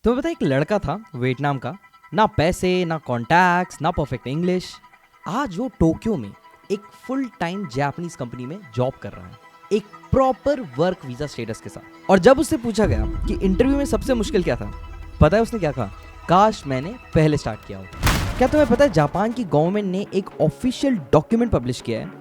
तुम्हें पता है, एक लड़का था वियतनाम का, ना पैसे ना कॉन्टैक्ट्स ना परफेक्ट इंग्लिश। आज वो टोक्यो में एक फुल टाइम जापानीज कंपनी में जॉब कर रहा है, एक प्रॉपर वर्क वीजा स्टेटस के साथ। और जब उससे पूछा गया कि इंटरव्यू में सबसे मुश्किल क्या था, पता है उसने क्या कहा? काश मैंने पहले स्टार्ट किया होता। क्या तुम्हें पता है जापान की गवर्नमेंट ने एक ऑफिशियल डॉक्यूमेंट पब्लिश किया है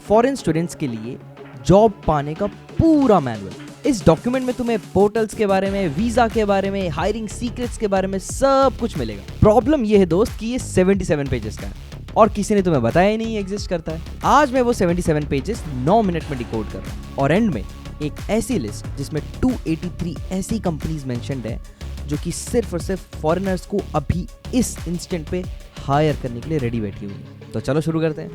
फॉरेन स्टूडेंट्स के लिए जॉब पाने का पूरा मैनुअल। इस डॉक्यूमेंट में तुम्हें पोर्टल्स के बारे में, वीजा के बारे में, हायरिंग सीक्रेट्स के बारे में सब कुछ मिलेगा। प्रॉब्लम ये है दोस्त कि ये 77 पेजेस का है और किसी ने तुम्हें बताया ही नहीं एग्जिस्ट करता है। आज मैं वो 77 पेजेस 9 मिनट में डिकोड कर रहा हूँ और एंड में एक ऐसी लिस्ट जिसमें 283 ऐसी कंपनीज मेंशन्ड है जो कि सिर्फ और सिर्फ फॉरेनर्स को अभी इस इंस्टेंट पे हायर करने के लिए रेडी बैठी हुई है। तो चलो शुरू करते हैं।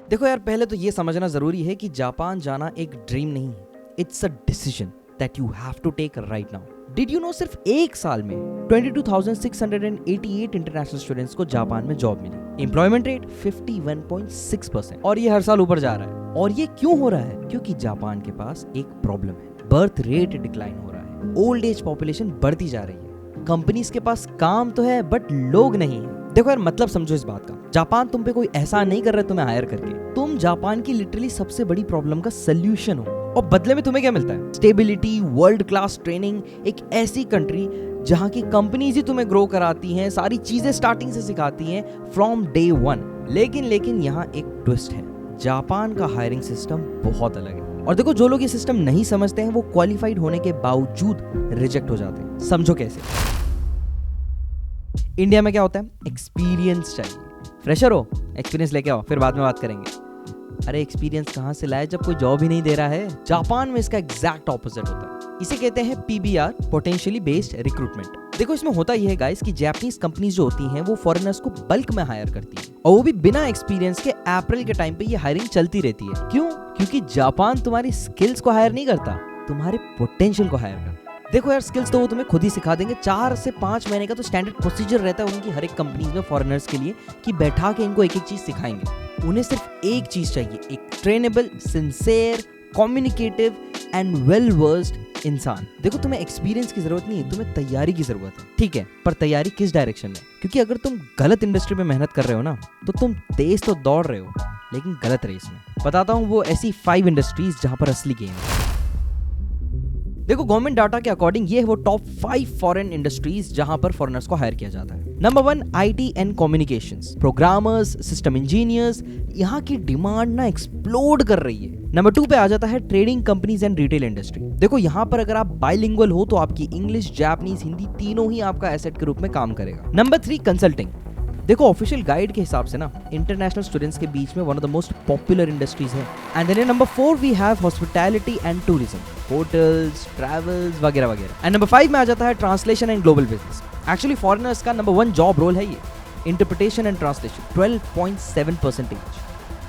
देखो यार, पहले तो ये समझना जरूरी है कि जापान जाना एक ड्रीम नहीं है, it's a decision that you have to take right now. Did you know सिर्फ एक साल में 22,688 इंटरनेशनल स्टूडेंट्स को जापान में जॉब मिली। एम्प्लॉयमेंट रेट 51.6% और ये हर साल ऊपर जा रहा है। और ये क्यों हो रहा है? क्योंकि जापान के पास एक प्रॉब्लम है, बर्थ रेट डिक्लाइन हो रहा है, ओल्ड एज पॉपुलेशन बढ़ती जा रही है। कंपनीज के पास काम तो है बट लोग नहीं है। देखो यार, मतलब समझो इस बात का, जापान तुम पे कोई एहसान नहीं कर रहा है तुम्हें हायर करके। तुम जापान की लिटरली सबसे बड़ी प्रॉब्लम का सोल्यूशन हो और बदले में तुम्हें क्या मिलता है? स्टेबिलिटी, वर्ल्ड क्लास ट्रेनिंग, एक ऐसी कंट्री जहां की कंपनीज ही तुम्हें ग्रो कराती हैं, सारी चीजें स्टार्टिंग से सिखाती हैं फ्रॉम डे 1। लेकिन यहाँ एक ट्विस्ट है, जापान का हायरिंग सिस्टम बहुत अलग है। और देखो, जो लोग ये सिस्टम नहीं समझते हैं वो क्वालिफाइड होने के बावजूद रिजेक्ट हो जाते हैं। समझो कैसे। इंडिया में क्या होता है? एक्सपीरियंस चाहिए। फ्रेशर हो, एक्सपीरियंस लेके आओ, फिर बाद में बात करेंगे। अरे एक्सपीरियंस कहां से लाए जब कोई जॉब ही नहीं दे रहा है? जापान में इसका एग्जैक्ट ऑपोजिट होता है। इसे कहते हैं पीबीआर, पोटेंशियली बेस्ड रिक्रूटमेंट। देखो, इसमें होता यह है गाइस कि जापानीज कंपनीज जो होती हैं वो फॉरेनर्स को बल्क में हायर करती हैं और वो भी बिना एक्सपीरियंस के। अप्रैल के टाइम पे ये हायरिंग चलती रहती है। क्यों? क्योंकि जापान तुम्हारी स्किल्स को हायर नहीं करता, तुम्हारे पोटेंशियल को हायर करता। देखो यार, स्किल्स तो वो तुम्हें खुद ही सिखा देंगे। 4 से 5 महीने का तो स्टैंडर्ड प्रोसीजर रहता है उनकी हर एक कंपनीज में फॉरेनर्स के लिए कि बैठा के इनको एक एक चीज सिखाएंगे। उन्हें सिर्फ एक चीज चाहिए, एक trainable, sincere, communicative and well versed इंसान। देखो, तुम्हें एक्सपीरियंस की जरूरत नहीं है, तुम्हें तैयारी की जरूरत है। ठीक है, पर तैयारी किस डायरेक्शन में? क्योंकि अगर तुम गलत इंडस्ट्री में मेहनत कर रहे हो ना, तो तुम तेज तो दौड़ रहे हो लेकिन गलत रेस में। बताता हूँ वो ऐसी 5 इंडस्ट्रीज जहां पर असली गेम है। देखो, गवर्नमेंट डाटा के अकॉर्डिंग ये है वो टॉप 5 फॉरेन इंडस्ट्रीज जहां पर फॉरेनर्स को हायर किया जाता है। Number 1, IT and communications, programmers, system engineers. यहाँ की डिमांड ना एक्सप्लोड कर रही है। नंबर 2 पे आ जाता है trading companies and retail industry. देखो, यहाँ पर अगर आप बाइलिंगुअल हो तो आपकी इंग्लिश, जापानीज, हिंदी तीनों ही आपका एसेट के रूप में काम करेगा। Number 3, consulting. देखो, ऑफिशियल गाइड के हिसाब से ना इंटरनेशनल स्टूडेंट्स के बीच में one of the most popular industries है। And then number 4 we have hospitality and tourism, hotels, travels वगैरह वगैरह। एंड नंबर 5 में आ जाता है translation and global business. Actually foreigners का नंबर 1 जॉब रोल है ये, इंटरप्रिटेशन एंड ट्रांसलेशन, 12.7%।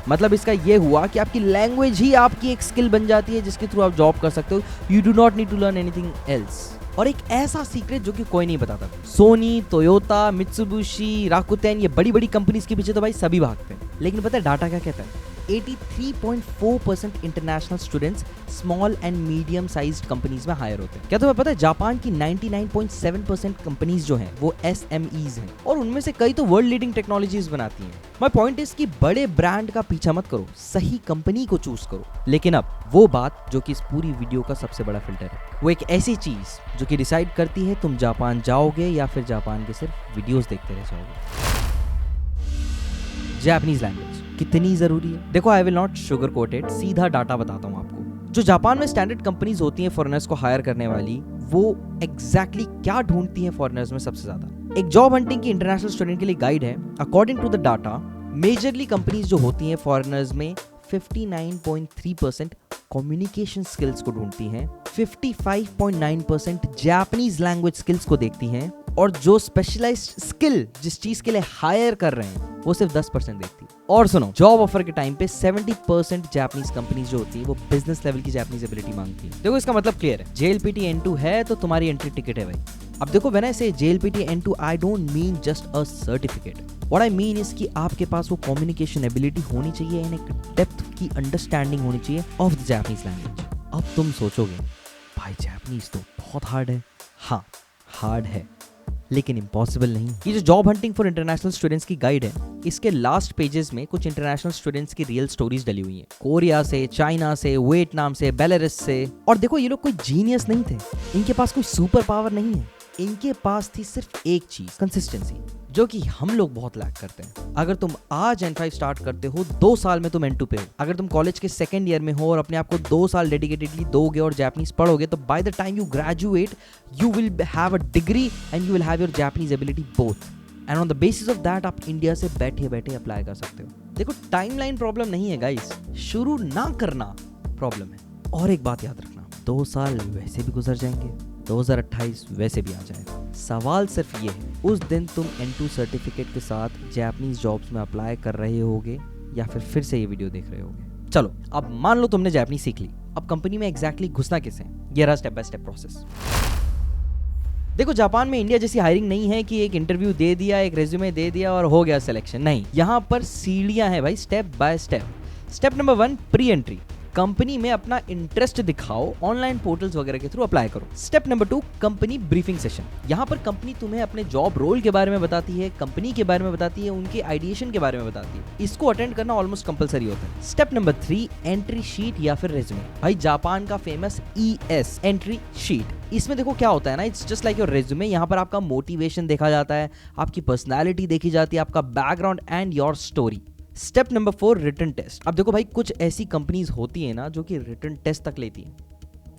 मतलब इसका ये हुआ कि आपकी लैंग्वेज ही आपकी एक स्किल बन जाती है जिसके थ्रू आप जॉब कर सकते हो। You do not need to learn anything else. और एक ऐसा सीक्रेट जो कि कोई नहीं बताता, सोनी, टोयोटा, मित्सुबिशी, राकुटेन, ये बड़ी बड़ी कंपनीज के पीछे तो भाई सभी भागते हैं। लेकिन पता है डाटा क्या कहता है? 83.4% international students small and medium sized companies में हायर होते हैं। क्या तुम्हें पता है जापान की 99.7% कंपनीज जो हैं वो SMEs हैं और उनमें से कई तो वर्ल्ड लीडिंग टेक्नोलॉजीज बनाती हैं। माय पॉइंट इज कि बड़े ब्रांड का पीछा मत करो, सही कंपनी को चूज करो। लेकिन अब वो बात जो कि इस पूरी वीडियो का सबसे बड़ा फिल्टर है, वो एक ऐसी चीज जो कि डिसाइड करती है तुम जापान जाओगे या फिर जापान के सिर्फ वीडियोस देखते रह जाओगे। जापानीज लैंग्वेज कितनी जरूरी है? देखो, I will not sugar coat it, सीधा डाटा बताता हूँ आपको। जो जापान में स्टैंडर्ड कंपनीज होती हैं फॉरेनर्स को हायर करने वाली, वो एग्जैक्टली क्या ढूंढती हैं फॉरेनर्स में सबसे ज्यादा? एक जॉब हंटिंग की इंटरनेशनल स्टूडेंट के लिए गाइड है। According to the data, majorly companies जो होती हैं फॉरेनर्स में 59.3% कम्युनिकेशन स्किल्स को ढूंढती हैं, 55.9% जापानीज लैंग्वेज स्किल्स को देखती हैं और जो स्पेशलाइज्ड स्किल जिस चीज के लिए हायर कर रहे हैं वो सिर्फ 10% देखती है। और सुनो, जॉब ऑफर के टाइम पे 70% जापानीज कंपनीज जो होती है वो बिजनेस लेवल की जापानीज एबिलिटी मांगती है। देखो, इसका मतलब क्लियर है, JLPT N2 है तो तुम्हारी एंट्री टिकट है भाई। अब देखो, व्हेन आई से JLPT N2 I don't mean just a certificate. What I mean is कि आपके पास वो कम्युनिकेशन एबिलिटी होनी चाहिए एंड एक डेप्थ की अंडरस्टैंडिंग होनी चाहिए ऑफ द जापानीज लैंग्वेज। अब तुम सोचोगे भाई जापानीज तो बहुत हार्ड है। हाँ, हार्ड है लेकिन इम्पॉसिबल नहीं। ये जो job hunting for international students की गाइड है, इसके लास्ट पेजेस में कुछ इंटरनेशनल स्टूडेंट्स की रियल स्टोरीज डली हुई हैं, कोरिया से, चाइना से, वियतनाम से, बेलारूस से। और देखो ये लोग कोई जीनियस नहीं थे, इनके पास कोई सुपर पावर नहीं है, इनके पास थी सिर्फ एक चीज, कंसिस्टेंसी, जो कि हम लोग बहुत लैक करते हैं। अगर तुम आज N5 स्टार्ट करते हो, 2 साल में तुम N2 पे हो। अगर तुम कॉलेज के सेकंड ईयर में हो और अपने आप को 2 साल डेडिकेटेडली दोगे और जापानीज पढ़ोगे, तो by the time you graduate you will have a degree and you will have your Japanese ability both, and on the basis of that आप इंडिया से बैठे बैठे अप्लाई कर सकते हो। देखो टाइमलाइन प्रॉब्लम नहीं है गाइस, शुरू ना करना प्रॉब्लम है। और एक बात याद रखना, 2 साल वैसे भी गुजर जाएंगे, 2028 वैसे भी आ जाएगा। सवाल सिर्फ ये है, उस दिन तुम N2 सर्टिफिकेट के साथ जापानीज जॉब्स में अप्लाई कर रहे होगे या फिर से ये वीडियो देख रहे होगे। चलो अब मान लो तुमने जापानीज सीख ली, अब कंपनी में एग्जैक्टली घुसना कैसे, ये रहा स्टेप बाय स्टेप प्रोसेस। देखो जापान में इंडिया जैसी हायरिंग नहीं है कि एक इंटरव्यू दे दिया, एक रेज्यूमे दे दिया और हो गया सिलेक्शन। नहीं, यहाँ पर सीढ़ियां हैं भाई, step by step. Step number 1, pre entry. Company में अपना इंटरेस्ट दिखाओ, ऑनलाइन पोर्टल्स वगैरह के थ्रू अप्लाई करो। Step number 2, company briefing session. यहाँ पर कंपनी तुम्हें अपने जॉब रोल के बारे में बताती है, कंपनी के बारे में बताती है, उनके आइडिएशन के बारे में बताती है। इसको अटेंड करना ऑलमोस्ट कंपलसरी होता है। स्टेप नंबर 3, एंट्री शीट या फिर रेज्यूमे। भाई जापान का फेमस ES एंट्री शीट, इसमें देखो क्या होता है ना, it's just like your resume. यहाँ पर आपका मोटिवेशन देखा जाता है, आपकी पर्सनैलिटी देखी जाती है, आपका background and your story. Step number 4, written test. अब देखो भाई कुछ ऐसी कंपनीज होती है ना जो कि रिटन टेस्ट तक लेती हैं,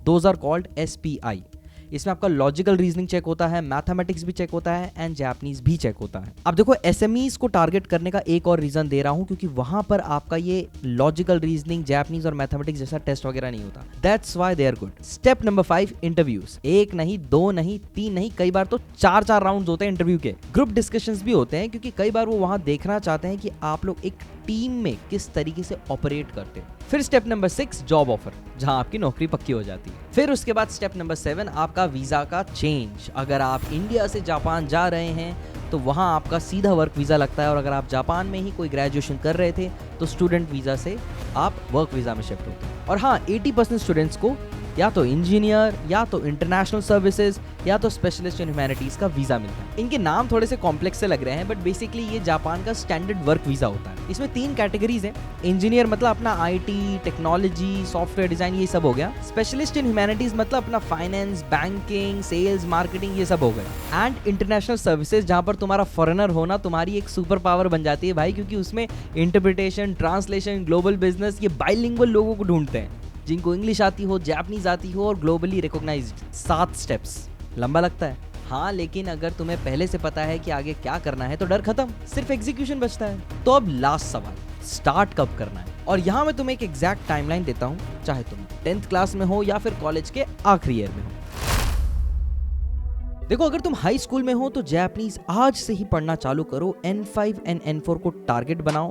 दोज आर कॉल्ड SPI। इसमें आपका लॉजिकल रीजनिंग चेक होता है, मैथमेटिक्स भी चेक होता है एंड जापानीज भी चेक होता है। अब देखो SMEs को टारगेट करने का एक और रीजन दे रहा हूं, क्योंकि वहां पर आपका ये लॉजिकल रीजनिंग, जापानीज और मैथमेटिक्स जैसा टेस्ट वगैरह नहीं होता। That's why they are good. Step number 5, interviews. 1 नहीं, 2 नहीं, 3 नहीं, कई बार तो 4 राउंड्स होते हैं इंटरव्यू के। ग्रुप डिस्कशंस भी होते हैं, क्योंकि कई बार वो वहां देखना चाहते हैं कि आप लोग एक टीम में किस तरीके से ऑपरेट करते हो। फिर स्टेप नंबर 6, जॉब ऑफर, जहां आपकी नौकरी पक्की हो जाती है। फिर उसके बाद स्टेप नंबर 7, आपका वीजा का चेंज। अगर आप इंडिया से जापान जा रहे हैं तो वहां आपका सीधा वर्क वीजा लगता है, और अगर आप जापान में ही कोई ग्रेजुएशन कर रहे थे तो स्टूडेंट वीजा से आप वर्क वीजा में शिफ्ट होते हैं। और हाँ, 80% स्टूडेंट्स को या तो इंजीनियर या तो इंटरनेशनल सर्विसेज या तो स्पेशलिस्ट इन ह्यूमैनिटीज का वीजा मिलता है। इनके नाम थोड़े से कॉम्प्लेक्स से लग रहे हैं, बट बेसिकली ये जापान का स्टैंडर्ड वर्क वीजा होता है। इसमें 3 कैटेगरीज हैं। इंजीनियर मतलब अपना IT, टेक्नोलॉजी, सॉफ्टवेयर डिजाइन, ये सब हो गया। स्पेशलिस्ट इन ह्यूमैनिटीज मतलब अपना फाइनेंस, बैंकिंग, सेल्स, मार्केटिंग, ये सब हो गया। एंड इंटरनेशनल सर्विसेज, जहां पर तुम्हारा फॉरेनर होना तुम्हारी एक सुपर पावर बन जाती है भाई, क्योंकि उसमें इंटरप्रिटेशन, ट्रांसलेशन, ग्लोबल बिजनेस, ये बाइलिंगुअल लोगों को ढूंढते हैं जिनको इंग्लिश आती हो, जापानीज आती हो और ग्लोबली रिकॉग्नाइज्ड। 7 स्टेप्स, लंबा लगता है हाँ, लेकिन अगर तुम्हें पहले से पता है कि आगे क्या करना है तो डर खत्म, सिर्फ एग्जीक्यूशन बचता है। तो अब लास्ट सवाल, स्टार्ट कब करना है? और यहाँ मैं तुम्हें एक एग्जैक्ट टाइमलाइन देता हूँ, चाहे तुम 10th क्लास में हो या फिर कॉलेज के आखिरी ईयर में हो। देखो अगर तुम हाई स्कूल में हो तो जापानीज आज से ही पढ़ना चालू करो, N5 एंड N4 को टारगेट बनाओ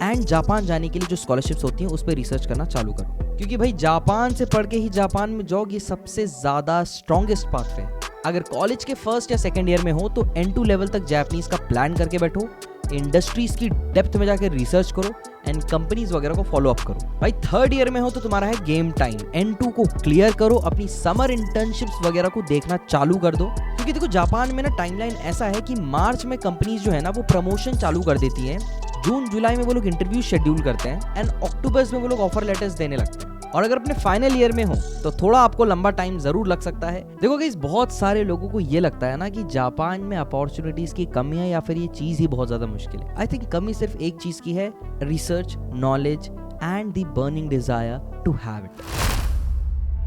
एंड जापान जाने के लिए जो स्कॉलरशिप्स होती हैं उस पर रिसर्च करना चालू करो, क्योंकि भाई जापान से पढ़ के ही जापान में जॉब, ये सबसे ज्यादा स्ट्रॉन्गेस्ट पाथवे है। अगर कॉलेज के फर्स्ट या सेकंड ईयर में हो तो N2 लेवल तक जापानीज का प्लान करके बैठो, इंडस्ट्रीज की डेप्थ में जाकर रिसर्च करो एंड कंपनीज वगैरह को फॉलो अप करो। भाई 3rd ईयर में हो तो तुम्हारा है गेम टाइम, N2 को क्लियर करो, अपनी समर इंटर्नशिप्स वगैरह को देखना चालू कर दो, क्योंकि देखो जापान में ना टाइमलाइन ऐसा है कि मार्च में कंपनीज जो है ना वो प्रमोशन चालू कर देती हैं, जून जुलाई में वो लोग इंटरव्यू शेड्यूल करते हैं एंड अक्टूबर में वो लोग ऑफर लेटर्स देने लगते हैं। और अगर अपने फाइनल ईयर में हो तो थोड़ा आपको लंबा टाइम जरूर लग सकता है। देखो गाइस, बहुत सारे लोगों को ये लगता है ना कि जापान में अपॉर्चुनिटीज की कमी है या फिर ये चीज ही बहुत ज्यादा मुश्किल है। आई थिंक कमी सिर्फ एक चीज की है, research, knowledge and the burning desire to have it.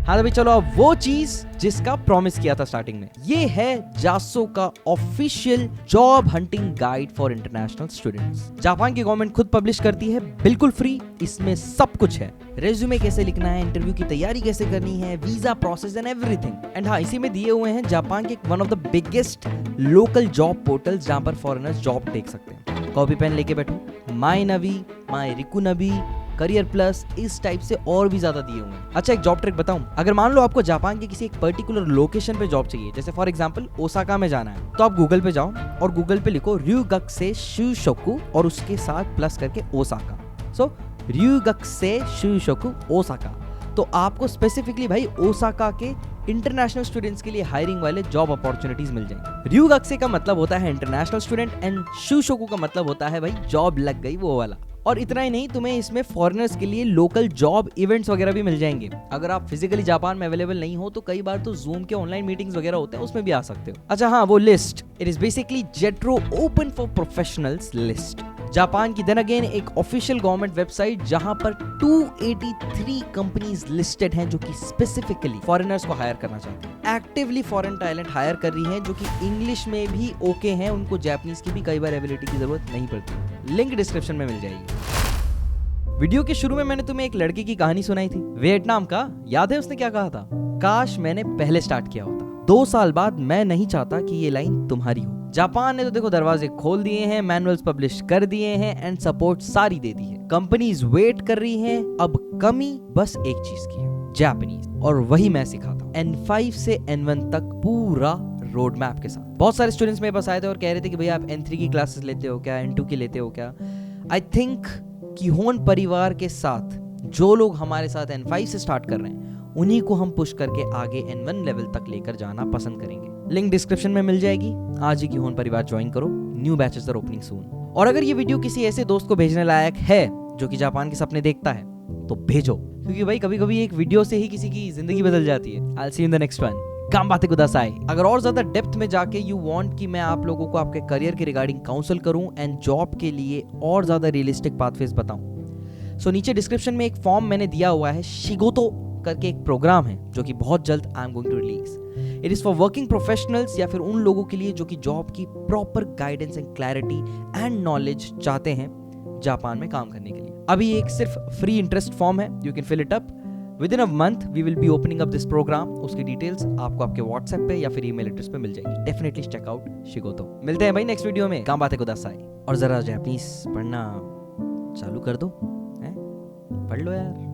हाँ तो भाई चलो, अब वो चीज जिसका प्रॉमिस किया था स्टार्टिंग में, ये है जासो का official job hunting guide for international students. Japan की गवर्नमेंट खुद पब्लिश करती है, बिल्कुल फ्री। इसमें सब कुछ है, रेज्यूमे कैसे लिखना है, इंटरव्यू की तैयारी कैसे करनी है, visa process and everything. And हाँ, इसी में दिए हुए हैं जापान के one of the biggest local job portals जहां पर फॉरेनर्स जॉब देख सकते हैं। कॉपी पेन लेके बैठो, माई नवी, माई रिकुनबी, करियर प्लस, इस टाइप से और भी ज्यादा दिए हुए हैं। अच्छा एक जॉब ट्रिक बताऊं, अगर मान लो आपको जापान के किसी एक पर्टिकुलर लोकेशन पे जॉब चाहिए, जैसे फॉर एग्जांपल ओसाका में जाना है, तो आप गूगल पे जाओ और गूगल पे लिखो ryugakusei shushoku और उसके साथ प्लस करके ओसाका। सो ryugakusei shushoku ओसाका, तो आपको स्पेसिफिकली भाई ओसाका के इंटरनेशनल स्टूडेंट्स के लिए हायरिंग वाले जॉब अपॉर्चुनिटीज मिल जाएंगे। ryugakusei का मतलब होता है इंटरनेशनल स्टूडेंट एंड shushoku का मतलब होता है भाई जॉब लग गई वो वाला। और इतना ही नहीं, तुम्हें इसमें फॉरेनर्स के लिए लोकल जॉब इवेंट्स वगैरह भी मिल जाएंगे। अगर आप फिजिकली जापान में अवेलेबल नहीं हो तो कई बार तो जूम के ऑनलाइन मीटिंग्स वगैरह होते हैं, उसमें भी आ सकते हो। अच्छा हाँ, वो list, it is basically JETRO open for professionals list. Japan की देन अगेन एक ऑफिशियल गवर्नमेंट वेबसाइट जहां पर 283 कंपनीज लिस्टेड हैं जो कि स्पेसिफिकली फॉरेनर्स को हायर करना चाहते हैं। एक्टिवली फॉरेन टैलेंट हायर कर रही हैं जो कि इंग्लिश में भी ओके हैं, उनको जापानीज की भी कई बार एबिलिटी की जरूरत नहीं पड़ती। लिंक डिस्क्रिप्शन में मिल जाएगी। वीडियो के शुरू में मैंने तुम्हें एक लड़के की कहानी सुनाई थी वियतनाम का, याद है उसने क्या कहा था? काश मैंने पहले स्टार्ट किया होता। 2 साल बाद मैं नहीं चाहता कि ये लाइन तुम्हारी हो। जापान ने तो देखो दरवाजे खोल दिए हैं, मैनुअल्स पब्लिश कर दिए हैं एंड सपोर्ट सारी दे दी है। कंपनीज वेट कर रही हैं, अब कमी बस एक चीज की है, जापानीज, और वही मैं सिखाता हूँ। N5 से N1 तक पूरा रोड मैप के साथ। बहुत सारे स्टूडेंट्स मेरे पास आए थे और कह रहे थे कि भैया आप N3 की क्लासेस लेते हो क्या, N2 की लेते हो क्या? आई थिंक कि होन परिवार के साथ जो लोग हमारे साथ N5 से स्टार्ट कर रहे हैं उन्हीं को हम पुश करके आगे N1 लेवल तक लेकर जाना पसंद करेंगे। लिंक डिस्क्रिप्शन में मिल जाएगी। आज ही की होन परिवार ज्वाइन करो, new batches are opening soon. और अगर ये वीडियो किसी ऐसे दोस्त को भेजने लायक है जो कि जापान के सपने देखता है तो भेजो, क्योंकि भाई कभी कभी एक वीडियो से ही किसी की जिंदगी बदल जाती है। I will see you in the next one. गांबाते कुदासाई। अगर और ज्यादा डेप्थ में जाके यू वांट कि मैं आप लोगों को आपके करियर के रिगार्डिंग काउंसल करूं एंड जॉब के लिए और ज्यादा रियलिस्टिक पाथवेज बताऊं, सो नीचे डिस्क्रिप्शन में एक फॉर्म मैंने दिया हुआ है, शिगोतो करके एक प्रोग्राम है जो कि बहुत जल्द I am going to release. It is for working professionals या फिर उन लोगों के लिए जो कि जॉब की proper guidance and clarity and knowledge चाहते हैं जापान में काम करने के लिए। अभी एक सिर्फ फ्री इंटरेस्ट फॉर्म है, you can fill it up within a month. We will be opening up this program. उसकी डिटेल्स आपको आपके व्हाट्सएप पे या फिर ईमेल एड्रेस पे मिल जाएगी। डेफिनेटली चेक आउट शिगोतो। मिलते हैं भाई नेक्स्ट वीडियो में। गांबाते कुदासाई। और जरा जापानीज पढ़ना चालू कर दो, पढ़ लो यार।